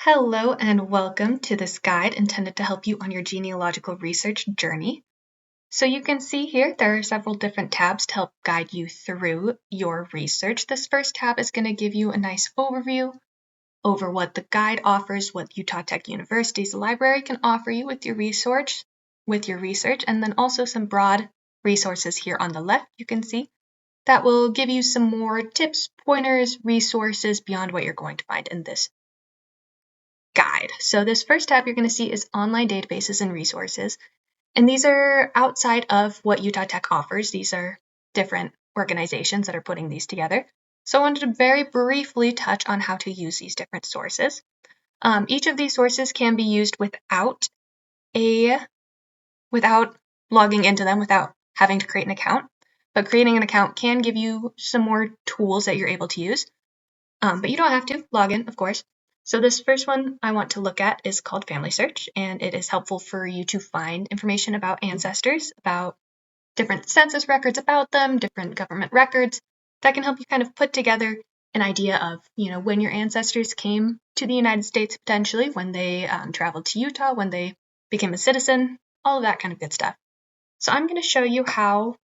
Hello and welcome to this guide intended to help you on your genealogical research journey. So you can see here there are several different tabs to help guide you through your research. This first tab is going to give you a nice overview over what the guide offers, what Utah Tech University's library can offer you with your research, and then also some broad resources here on the left you can see that will give you some more tips, pointers, resources beyond what you're going to find in this guide. So this first tab you're going to see is online databases and resources. And these are outside of what Utah Tech offers. These are different organizations that are putting these together. So I wanted to very briefly touch on how to use these different sources. Each of these sources can be used without logging into them, without having to create an account. But creating an account can give you some more tools that you're able to use. But you don't have to log in, of course. So this first one I want to look at is called Family Search, and it is helpful for you to find information about ancestors, about different census records about them, different government records that can help you kind of put together an idea of, when your ancestors came to the United States potentially, when they traveled to Utah, when they became a citizen, all of that kind of good stuff. So I'm going to show you how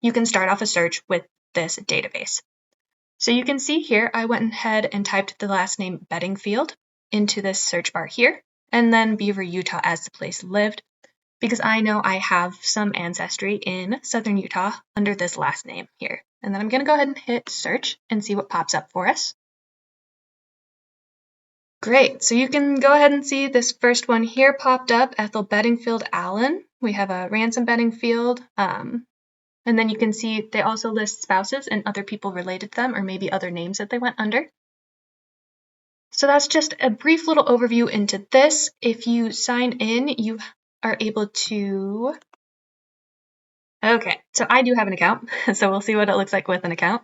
you can start off a search with this database. So you can see here, I went ahead and typed the last name Bedingfield into this search bar here, and then Beaver, Utah as the place lived, because I know I have some ancestry in southern Utah under this last name here. And then I'm going to go ahead and hit search and see what pops up for us. Great, so you can go ahead and see this first one here popped up, Ethel Bedingfield Allen. We have a Ransom Bedingfield, and then you can see they also list spouses and other people related to them, or maybe other names that they went under. So that's just a brief little overview into this. If you sign in, you are able to... Okay, so I do have an account, so we'll see what it looks like with an account.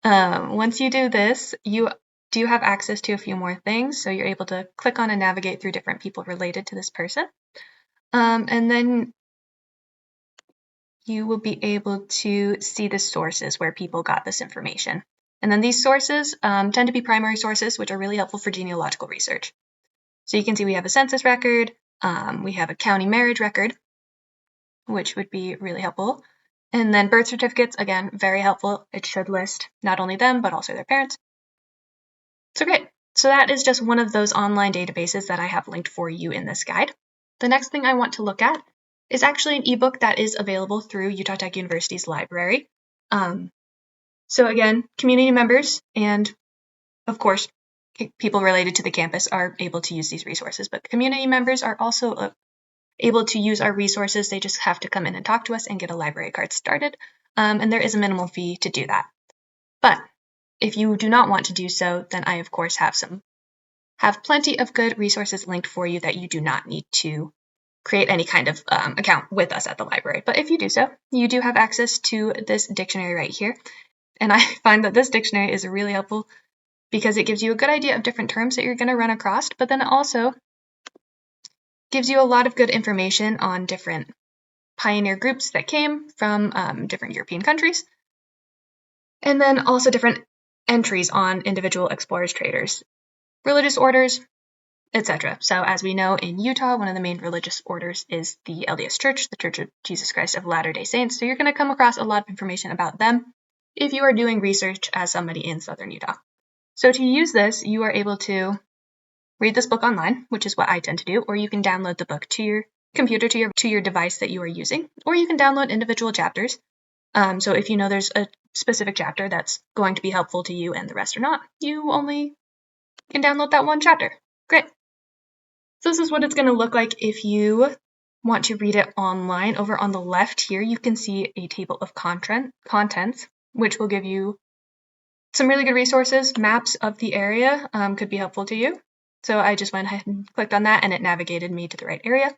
Once you do this, you do have access to a few more things. So you're able to click on and navigate through different people related to this person. And then you will be able to see the sources where people got this information. And then these sources tend to be primary sources, which are really helpful for genealogical research. So you can see we have a census record, we have a county marriage record, which would be really helpful. And then birth certificates, again, very helpful. It should list not only them, but also their parents. So great. So that is just one of those online databases that I have linked for you in this guide. The next thing I want to look at is actually an ebook that is available through Utah Tech University's library. So again, community members and, of course, people related to the campus are able to use these resources, but community members are also able to use our resources. They just have to come in and talk to us and get a library card started, and there is a minimal fee to do that. But if you do not want to do so, then I, of course, have plenty of good resources linked for you that you do not need to create any kind of account with us at the library. But if you do so, you do have access to this dictionary right here. And I find that this dictionary is really helpful because it gives you a good idea of different terms that you're going to run across, but then it also gives you a lot of good information on different pioneer groups that came from different European countries, and then also different entries on individual explorers, traders, religious orders, etc. So as we know, in Utah, one of the main religious orders is the LDS Church, the Church of Jesus Christ of Latter-day Saints. So you're going to come across a lot of information about them if you are doing research as somebody in southern Utah. So to use this, you are able to read this book online, which is what I tend to do, or you can download the book to your computer, to your device that you are using, or you can download individual chapters. So if you know there's a specific chapter that's going to be helpful to you and the rest are not, you only can download that one chapter. Great. So this is what it's going to look like if you want to read it online. Over on the left here, you can see a table of contents, which will give you some really good resources. Maps of the area could be helpful to you. So I just went ahead and clicked on that, and it navigated me to the right area.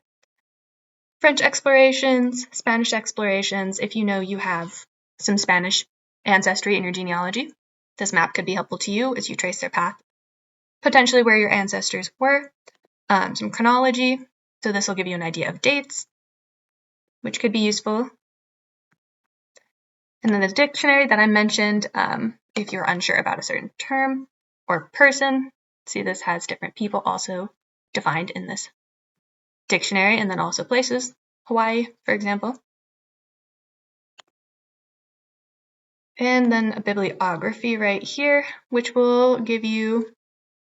French explorations, Spanish explorations. If you know you have some Spanish ancestry in your genealogy, this map could be helpful to you as you trace their path, potentially where your ancestors were. Some chronology, so this will give you an idea of dates, which could be useful. And then the dictionary that I mentioned, if you're unsure about a certain term or person. See, this has different people also defined in this dictionary, and then also places, Hawaii, for example. And then a bibliography right here, which will give you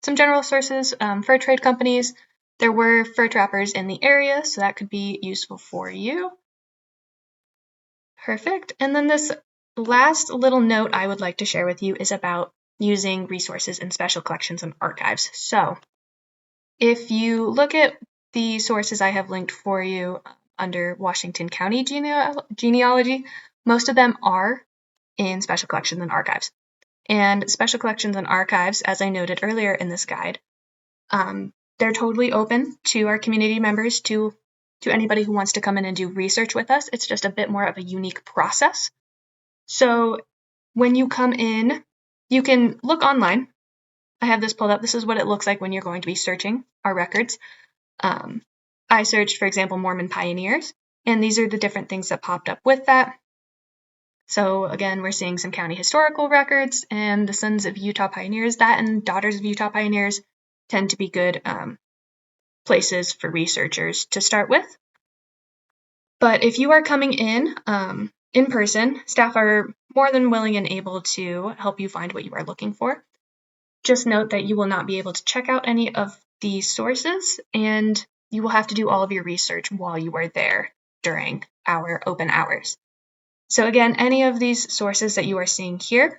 some general sources. Fur trade companies, there were fur trappers in the area, so that could be useful for you. Perfect. And then this last little note I would like to share with you is about using resources in special collections and archives. So if you look at the sources I have linked for you under Washington County genealogy, most of them are in special collections and archives. And special collections and archives, as I noted earlier in this guide, they're totally open to our community members, to anybody who wants to come in and do research with us. It's just a bit more of a unique process. So when you come in, you can look online. I have this pulled up. This is what it looks like when you're going to be searching our records. I searched, for example, Mormon pioneers, and these are the different things that popped up with that. So again, we're seeing some county historical records and the Sons of Utah Pioneers. That and Daughters of Utah Pioneers tend to be good places for researchers to start with. But if you are coming in person, staff are more than willing and able to help you find what you are looking for. Just note that you will not be able to check out any of these sources, and you will have to do all of your research while you are there during our open hours. So again, any of these sources that you are seeing here,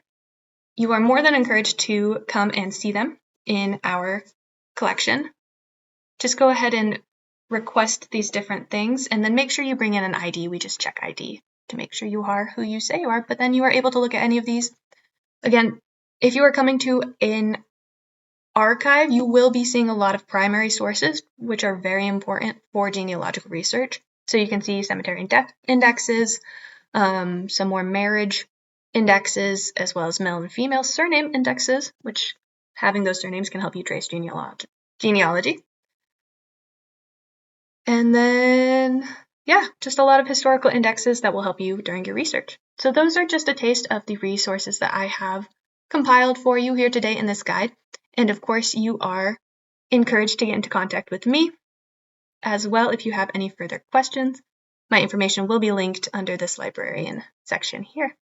you are more than encouraged to come and see them in our collection. Just go ahead and request these different things, and then make sure you bring in an ID. We just check ID to make sure you are who you say you are, but then you are able to look at any of these. Again, if you are coming to an archive, you will be seeing a lot of primary sources, which are very important for genealogical research. So you can see cemetery indexes, some more marriage indexes, as well as male and female surname indexes, which having those surnames can help you trace genealogy. And then, yeah, just a lot of historical indexes that will help you during your research. So those are just a taste of the resources that I have compiled for you here today in this guide. And of course, you are encouraged to get into contact with me as well if you have any further questions. My information will be linked under this librarian section here.